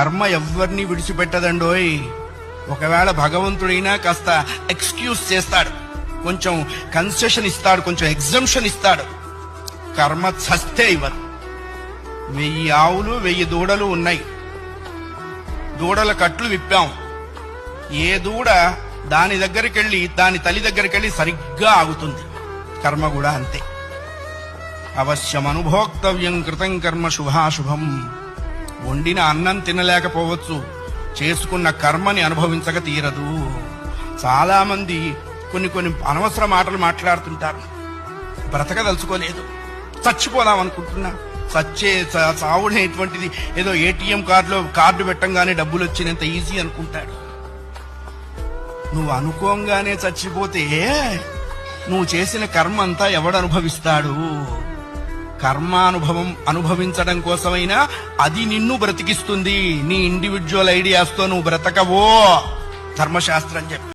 కర్మ ఎవ్వరిని విడిచిపెట్టదండోయ్. ఒకవేళ భగవంతుడైనా కాస్త ఎక్స్క్యూజ్ చేస్తాడు, కొంచెం కన్సెషన్ ఇస్తాడు, కొంచెం ఎగ్జంప్షన్ ఇస్తాడు. కర్మ చస్తే ఇవ్వరు. 1000 ఆవులు 1000 దూడలు ఉన్నాయి. దూడల కట్లు విప్పాం. ఏ దూడ దాని దగ్గరికి వెళ్ళి దాని తల్లి దగ్గరికి వెళ్ళి సరిగ్గా ఆగుతుంది. కర్మ కూడా అంతే. అవశ్యం అనుభోక్తవ్యం కృతం కర్మ శుభాశుభం. వండిన అన్నం తినలేకపోవచ్చు, చేసుకున్న కర్మని అనుభవించక తీరదు. చాలా మంది కొన్ని అనవసర మాటలు మాట్లాడుతుంటారు. బ్రతకదలుచుకోలేదు, చచ్చిపోదాం అనుకుంటున్నా. చావునేటువంటిది ఏదో ఏటీఎం కార్డు పెట్టంగానే డబ్బులు వచ్చినంత ఈజీ అనుకుంటాడు. నువ్వు అనుకోంగానే చచ్చిపోతే నువ్వు చేసిన కర్మ అంతా ఎవడు అనుభవిస్తాడు? కర్మానుభవం అనుభవించడం కోసమైనా అది నిన్ను బ్రతికిస్తుంది. నీ ఇండివిడ్యువల్ ఐడియాస్తో నువ్వు బ్రతకవో ధర్మశాస్త్రం చెప్పి